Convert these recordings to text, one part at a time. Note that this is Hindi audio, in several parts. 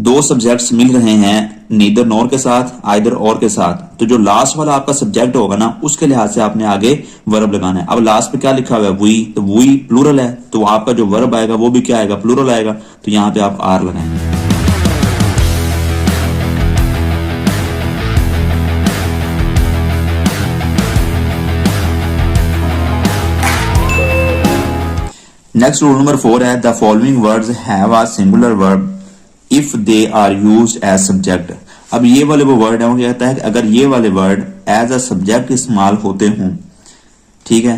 दो सब्जेक्ट्स मिल रहे हैं नीदर नॉर के साथ, आइदर और के साथ, तो जो लास्ट वाला आपका सब्जेक्ट होगा ना उसके लिहाज से आपने आगे वर्ब लगाना है। अब लास्ट पे क्या लिखा हुआ है वी, तो वी प्लूरल है, तो आपका जो वर्ब आएगा वो भी क्या आएगा, प्लूरल आएगा, तो यहां पे आप आर लगाएंगे। नेक्स्ट रूल नंबर 4 है the following words have a singular verb if they are used as subject. अब ये वाले वो वर्ड है, वो कहता है कि अगर ये वाले वर्ड एज अ सब्जेक्ट इस्तेमाल होते हों, ठीक है,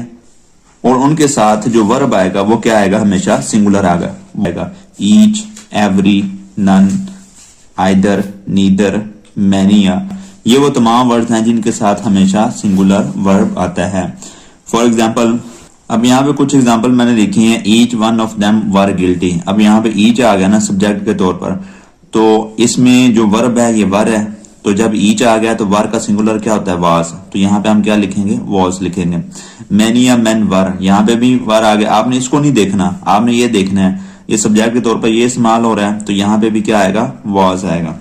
और उनके साथ जो वर्ब आएगा वो क्या आएगा, हमेशा सिंगुलर आएगा। Each, every, none, either, neither, many, ये वो तमाम वर्ड्स हैं जिनके साथ हमेशा सिंगुलर वर्ब आता है। फॉर एग्जाम्पल, अब यहाँ पे कुछ एग्जांपल मैंने लिखी हैं। Each one of them were guilty. अब यहाँ पे ईच आ गया ना सब्जेक्ट के तौर पर, तो इसमें जो वर्ब है ये वर है, तो जब ईच आ गया तो वर का सिंगुलर क्या होता है, वाज, तो यहाँ पे हम क्या लिखेंगे, वॉज लिखेंगे। मैनी या मैन वर, यहाँ पे भी वर आ गया। आपने इसको नहीं देखना, आपने ये देखना है ये सब्जेक्ट के तौर पर ये इस्तेमाल हो रहा है, तो यहाँ पे भी क्या आएगा, वॉज आएगा।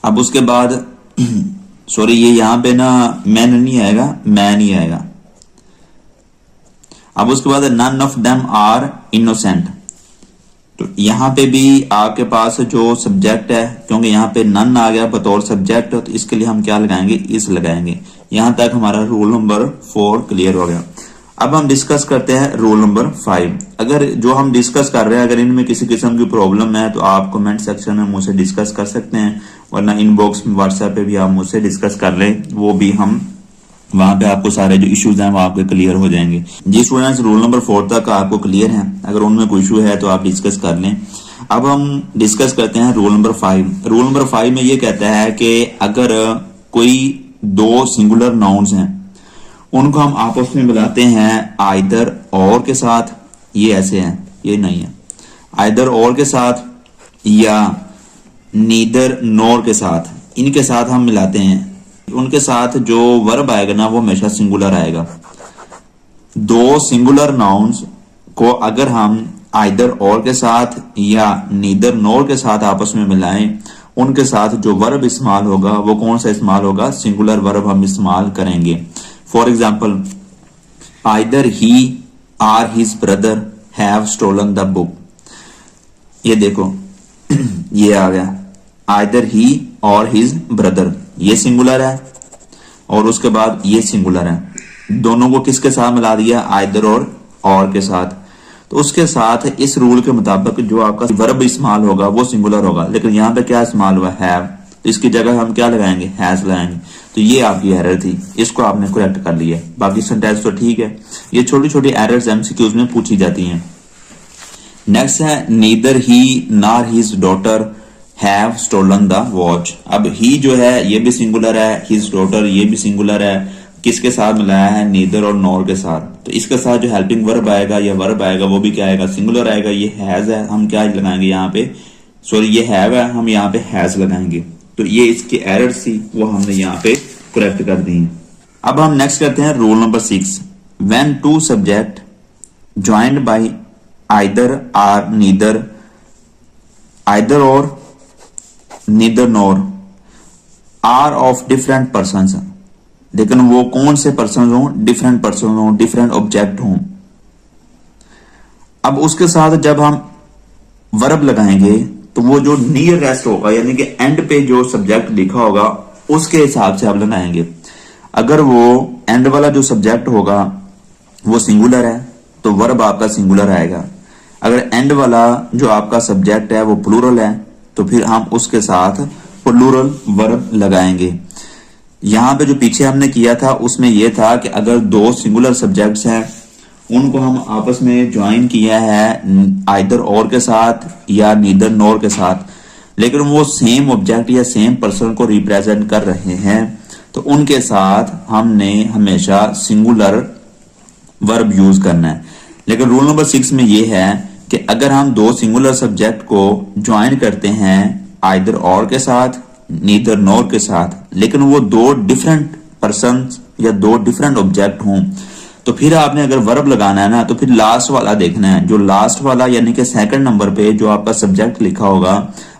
अब उसके बाद सॉरी, ये यहाँ पे ना मैन नहीं आएगा, मैन ही आएगा। अब उसके बाद none of them are innocent, तो यहां पे भी आपके पास जो सब्जेक्ट है, क्योंकि यहां पे नन आ गया बतौर सब्जेक्ट, तो इसके लिए हम क्या लगाएंगे, इस लगाएंगे। यहां तक हमारा रूल नंबर 4 क्लियर हो गया। अब हम डिस्कस करते हैं रूल नंबर 5। अगर जो हम डिस्कस कर रहे हैं अगर इनमें किसी किस्म की प्रॉब्लम है तो आप कमेंट सेक्शन में मुझसे डिस्कस कर सकते हैं, वरना इनबॉक्स में व्हाट्सएप पे भी आप मुझसे डिस्कस कर लें, वो भी हम वहां पे आपको सारे जो इश्यूज हैं वो आपके क्लियर हो जाएंगे। जी स्टूडेंट्स, रूल नंबर 4 तक आपको क्लियर है, अगर उनमें कोई इशू है तो आप डिस्कस कर लें। अब हम डिस्कस करते हैं रूल नंबर 5। रूल नंबर 5 में ये कहता है कि अगर कोई दो सिंगुलर नाउन्स हैं उनको हम आपस में मिलाते हैं आइदर और के साथ, ये ऐसे हैं, ये नहीं है, आइदर और के साथ या नीदर नोर के साथ, इनके साथ हम मिलाते हैं, उनके साथ जो वर्ब आएगा ना वो हमेशा सिंगुलर आएगा। दो सिंगुलर नाउन्स को अगर हम आइदर और के साथ या नीदर नोर के साथ आपस में मिलाएं, उनके साथ जो वर्ब इस्तेमाल होगा वो कौन सा इस्तेमाल होगा, सिंगुलर वर्ब हम इस्तेमाल करेंगे। For example, either he or his brother have stolen the book. ये देखो ये आ गया, आइदर ही और हिज ब्रदर, ये सिंगुलर है, और उसके बाद ये सिंगुलर है। दोनों को किसके साथ मिला दिया, आइदर और के साथ, तो उसके साथ इस रूल के मुताबिक जो आपका वर्ब इस्तेमाल होगा वो सिंगुलर होगा। लेकिन यहाँ पे क्या इस्तेमाल हुआ, हैव, तो इसकी जगह हम क्या लगाएंगे, हैज लगाएंगे। तो ये आपकी एरर थी, इसको आपने करेक्ट कर लिया। बाकी सेंटेंस तो ठीक है, ये छोटी छोटी एरर्स एमसीक्यूज में पूछी जाती हैं। नेक्स्ट है neither he nor his daughter have stolen the watch. अब ही जो है ये भी सिंगुलर है, हिज डॉटर ये भी सिंगुलर है, किसके साथ मिलाया है, नीदर और नॉर के साथ, तो इसके साथ जो हेल्पिंग वर्ब आएगा या वर्ब आएगा वो भी क्या आएगा, सिंगुलर आएगा। ये हैज है, हम क्या लगाएंगे यहाँ पे, सॉरी ये हैव है, हम यहाँ पे हैज लगाएंगे। तो ये इसकी एरर थी, वो हमने यहाँ पे करेक्ट कर दी। अब हम नेक्स्ट करते हैं rule number 6। When two subject joined by either or neither, either or neither nor are of different persons, लेकिन वो कौन से पर्सन हो, डिफरेंट पर्सन हो, डिफरेंट ऑब्जेक्ट हो। अब उसके साथ जब हम वर्ब लगाएंगे तो वो जो नियर रेस्ट होगा, यानी कि एंड पे जो सब्जेक्ट लिखा होगा उसके हिसाब से आप लगाएंगे। अगर वो एंड वाला जो सब्जेक्ट होगा वो सिंगुलर है तो वर्ब आपका सिंगुलर आएगा। अगर एंड वाला जो आपका सब्जेक्ट है वो प्लूरल है तो फिर हम उसके साथ प्लूरल वर्ब लगाएंगे। यहां पे जो पीछे हमने किया था उसमें यह था कि अगर दो सिंगुलर सब्जेक्ट्स हैं उनको हम आपस में ज्वाइन किया है आइदर और के साथ या नीदर नोर के साथ, लेकिन वो सेम ऑब्जेक्ट या सेम पर्सन को रिप्रेजेंट कर रहे हैं, तो उनके साथ हमने हमेशा सिंगुलर वर्ब यूज करना है। लेकिन रूल नंबर 6 में यह है कि अगर हम दो सिंगुलर सब्जेक्ट को ज्वाइन करते हैं आइदर और के साथ, नीदर नोर के साथ, लेकिन वो दो डिफरेंट पर्सन या दो डिफरेंट ऑब्जेक्ट हों, तो फिर आपने अगर वर्ब लगाना है ना तो फिर लास्ट वाला देखना है। जो लास्ट वाला यानी कि सेकंड नंबर पे जो आपका सब्जेक्ट लिखा होगा,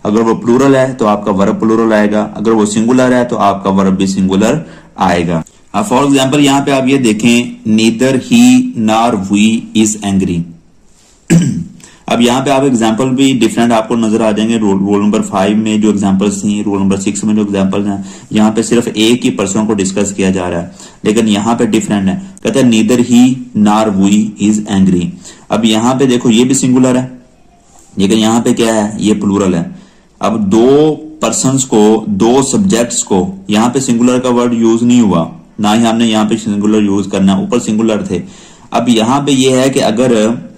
अगर वो प्लूरल है तो आपका वर्ब प्लूरल आएगा, अगर वो सिंगुलर है तो आपका वर्ब भी सिंगुलर आएगा। अब फॉर एग्जाम्पल यहाँ पे आप ये देखें, neither he nor we is angry. अब यहाँ पे आप एग्जाम्पल भी डिफरेंट आपको नजर आ जाएंगे। रोल नंबर 5 में जो एग्जाम्पल्स थी, रोल नंबर 6 में जो एग्जाम्पल्स हैं, यहाँ पे सिर्फ एक ही पर्सन को डिस्कस किया जा रहा है, लेकिन यहाँ पे डिफरेंट है। कहते हैं neither he nor we is angry. अब यहाँ पे देखो ये भी सिंगुलर है, लेकिन यहाँ पे क्या है, ये प्लूरल है। अब दो पर्सन्स को, दो सब्जेक्ट्स को, यहाँ पे सिंगुलर का वर्ड यूज नहीं हुआ, ना ही हमने यहाँ पे सिंगुलर यूज करना, ऊपर सिंगुलर थे। अब यहाँ पे ये है कि अगर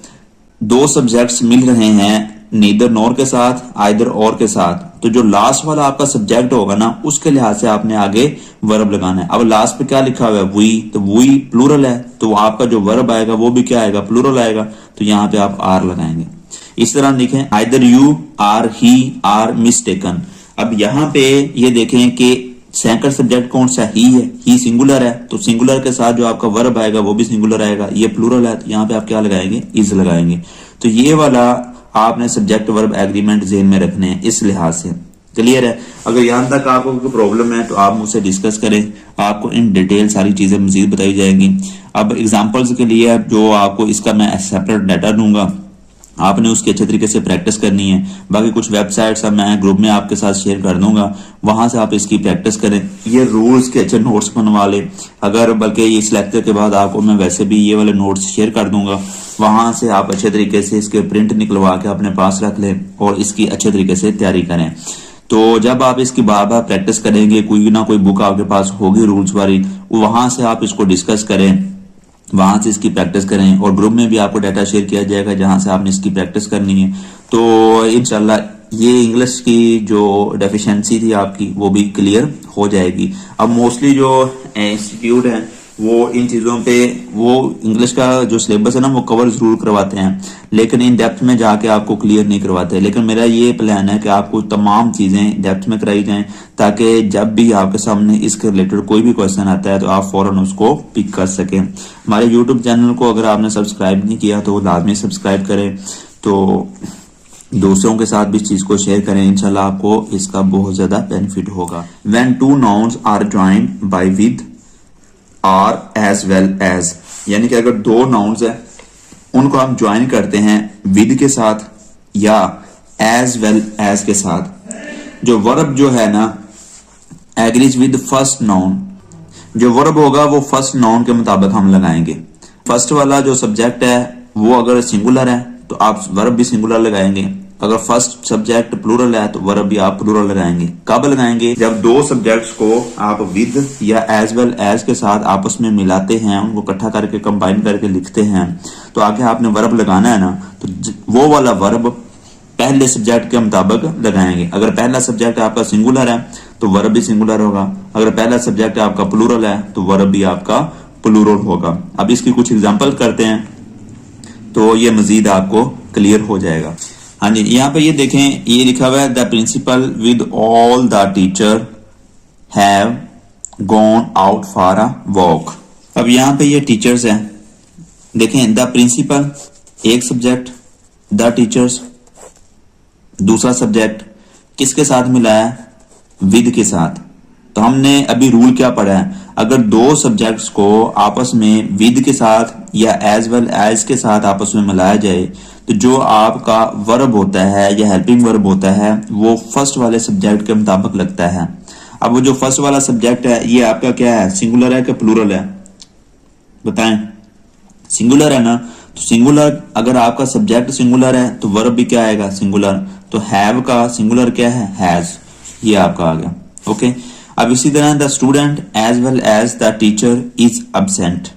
दो सब्जेक्ट्स मिल रहे हैं नीदर नॉर के साथ, आइदर और के साथ, तो जो लास्ट वाला आपका सब्जेक्ट होगा ना, उसके लिहाज से आपने आगे वर्ब लगाना है। अब लास्ट पे क्या लिखा हुआ है, वी, तो वी प्लूरल है, तो आपका जो वर्ब आएगा वो भी क्या आएगा, प्लूरल आएगा, तो यहाँ पे आप आर लगाएंगे। इस तरह लिखें, either you or he are mistaken. अब यहाँ पे ये देखें कि सेकंड सब्जेक्ट कौन सा, ही सिंगुलर है, तो सिंगुलर के साथ जो आपका वर्ब आएगा वो भी सिंगुलर आएगा। ये प्लूरल है, तो यहाँ पे आप क्या लगाएंगे, इज लगाएंगे। तो ये वाला आपने सब्जेक्ट वर्ब एग्रीमेंट ज़हन में रखने हैं इस लिहाज से। क्लियर है? अगर यहाँ तक आपको कोई प्रॉब्लम है तो आप मुझसे डिस्कस करें, आपको इन डिटेल सारी चीजें मजीद बताई जाएंगी। अब एग्जाम्पल्स के लिए जो आपको इसका मैं सेपरेट डाटा दूंगा, आपने उसकी अच्छे तरीके से प्रैक्टिस करनी है। बाकी कुछ वेबसाइट्स मैं ग्रुप में आपके साथ शेयर कर दूंगा, वहां से आप इसकी प्रैक्टिस करें। ये रूल्स के अच्छे नोट्स बनवा ले, अगर बल्कि इस लेक्चर के बाद आपको मैं वैसे भी ये वाले नोट्स शेयर कर दूंगा, वहां से आप अच्छे तरीके से इसके प्रिंट निकलवा के अपने पास रख लें और इसकी अच्छे तरीके से तैयारी करें। तो जब आप इसकी बार बार प्रैक्टिस करेंगे, कोई ना कोई बुक आपके पास होगी रूल्स वाली, वहां से आप इसको डिस्कस करें, वहां से इसकी प्रैक्टिस करें, और ग्रुप में भी आपको डाटा शेयर किया जाएगा जहां से आपने इसकी प्रैक्टिस करनी है। तो इंशाल्लाह ये इंग्लिश की जो डेफिशिएंसी थी आपकी वो भी क्लियर हो जाएगी। अब मोस्टली जो इंस्टीट्यूट है वो इन चीजों पे, वो इंग्लिश का जो सिलेबस है ना वो कवर जरूर करवाते हैं, लेकिन इन डेप्थ में जाके आपको क्लियर नहीं करवाते। लेकिन मेरा ये प्लान है कि आपको तमाम चीजें डेप्थ में कराई जाएं, ताकि जब भी आपके सामने इसके रिलेटेड कोई भी क्वेश्चन आता है तो आप फौरन उसको पिक कर सकें। हमारे यूट्यूब चैनल को अगर आपने सब्सक्राइब नहीं किया तो लाजमी सब्सक्राइब करें, तो दूसरों के साथ भी इस चीज को शेयर करें, इंशाल्लाह आपको इसका बहुत ज्यादा बेनिफिट होगा। When two nouns are joined by with or as well as, यानी कि अगर दो नाउन्स है उनको हम ज्वाइन करते हैं विद के साथ या एज वेल एज के साथ। जो वर्ब जो है ना एग्रीज विद फर्स्ट नाउन, जो वर्ब होगा वो फर्स्ट नाउन के मुताबिक हम लगाएंगे। फर्स्ट वाला जो सब्जेक्ट है वो अगर सिंगुलर है तो आप वर्ब भी सिंगुलर लगाएंगे, अगर फर्स्ट सब्जेक्ट प्लूरल है तो वर्ब भी आप प्लूरल लगाएंगे। कब लगाएंगे? जब दो सब्जेक्ट्स को आप विद या एज वेल एज के साथ आपस में मिलाते हैं, उनको इकट्ठा करके कंबाइन करके लिखते हैं, तो आगे आपने वर्ब लगाना है ना, तो वो वाला वर्ब पहले सब्जेक्ट के मुताबिक लगाएंगे। अगर पहला सब्जेक्ट आपका सिंगुलर है तो वर्ब भी सिंगुलर होगा, अगर पहला सब्जेक्ट आपका प्लूरल है तो वर्ब भी आपका प्लूरल होगा। अब इसकी कुछ एग्जांपल करते हैं तो ये मजीद आपको क्लियर हो जाएगा। हाँ जी, यहाँ पे ये देखें, ये लिखा हुआ है the principal with all the teacher have gone out for a walk. अब यहाँ पे ये टीचर्स हैं, देखें द प्रिंसिपल एक सब्जेक्ट, द टीचर्स दूसरा सब्जेक्ट, किसके साथ मिलाया है? विद के साथ। तो हमने अभी रूल क्या पढ़ा है, अगर दो सब्जेक्ट्स को आपस में विद के साथ या एज वेल एज के साथ आपस में मिलाया जाए तो जो आपका वर्ब होता है या हेल्पिंग वर्ब होता है वो फर्स्ट वाले सब्जेक्ट के मुताबिक लगता है। अब वो जो फर्स्ट वाला सब्जेक्ट है ये आपका क्या है, सिंगुलर है कि प्लूरल है? बताएं। सिंगुलर है ना, तो सिंगुलर अगर आपका सब्जेक्ट सिंगुलर है तो वर्ब भी क्या आएगा, सिंगुलर। तो हैव का सिंगुलर क्या है, हैज, ये आपका आ गया। ओके, अब इसी तरह the student as well as the teacher is absent,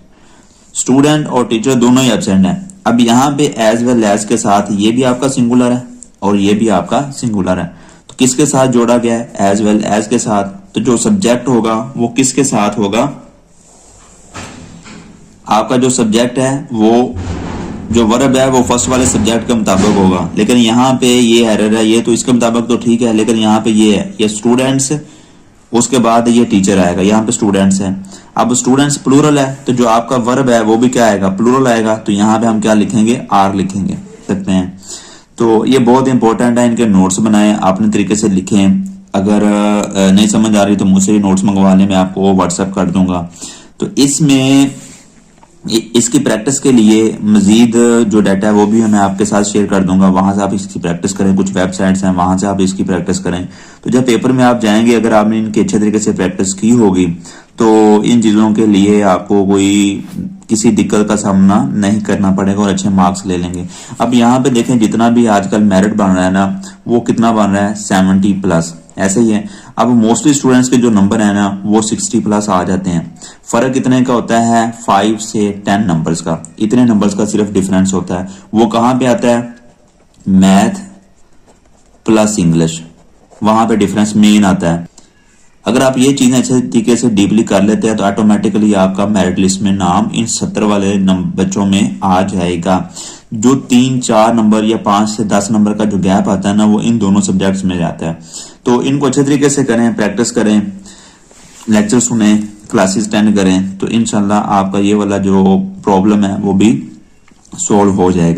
student और टीचर दोनों ही एब्सेंट है। अब यहाँ पे एज वेल एज के साथ ये भी आपका सिंगुलर है और ये भी आपका सिंगुलर है, तो किसके साथ जोड़ा गया है, एज वेल एज के साथ। तो जो सब्जेक्ट होगा वो किसके साथ होगा, आपका जो सब्जेक्ट है वो जो वर्ब है वो फर्स्ट वाले सब्जेक्ट के मुताबिक होगा। लेकिन यहाँ पे ये एरर है, ये तो इसके मुताबिक तो ठीक है, लेकिन यहाँ पे ये है, ये स्टूडेंट्स, उसके बाद ये टीचर आएगा, यहाँ पे स्टूडेंट्स है। अब स्टूडेंट्स प्लूरल है तो जो आपका वर्ब है वो भी क्या आएगा, प्लूरल आएगा। तो यहाँ पे हम क्या लिखेंगे, आर लिखेंगे सकते हैं। तो ये बहुत इंपॉर्टेंट है, इनके नोट्स बनाएं, अपने तरीके से लिखें। अगर नहीं समझ आ रही तो मुझसे नोट्स मंगवा लें, मैं आपको व्हाट्सएप कर दूंगा। तो इसमें इसकी प्रैक्टिस के लिए मजीद जो डाटा है वो भी मैं आपके साथ शेयर कर दूंगा, वहां से आप इसकी प्रैक्टिस करें। कुछ वेबसाइट्स हैं, वहां से आप इसकी प्रैक्टिस करें। तो जब पेपर में आप जाएंगे, अगर आपने इनकी अच्छे तरीके से प्रैक्टिस की होगी तो इन चीज़ों के लिए आपको कोई किसी दिक्कत का सामना नहीं करना पड़ेगा और अच्छे मार्क्स ले लेंगे। अब यहाँ पे देखें, जितना भी आजकल मेरिट बन रहा है ना, वो कितना बन रहा है, 70+, ऐसे ही है। अब मोस्टली स्टूडेंट्स के जो नंबर है ना, वो 60+ आ जाते हैं। फर्क कितने का होता है, 5 से 10 नंबर्स का, इतने नंबर्स का सिर्फ डिफरेंस होता है। वो कहाँ पे आता है, मैथ प्लस इंग्लिश, वहां पे डिफरेंस मेन आता है। अगर आप ये चीजें अच्छे तरीके से डीपली कर लेते हैं तो ऑटोमेटिकली आपका मेरिट लिस्ट में नाम इन 70 वाले बच्चों में आ जाएगा। जो 3-4 नंबर या 5 से 10 नंबर का जो गैप आता है ना, वो इन दोनों सब्जेक्ट्स में जाता है। तो इनको अच्छे तरीके से करें, प्रैक्टिस करें, लेक्चर सुने, क्लासेस अटेंड करें, तो इंशाल्लाह आपका ये वाला जो प्रॉब्लम है वो भी सॉल्व हो जाएगा।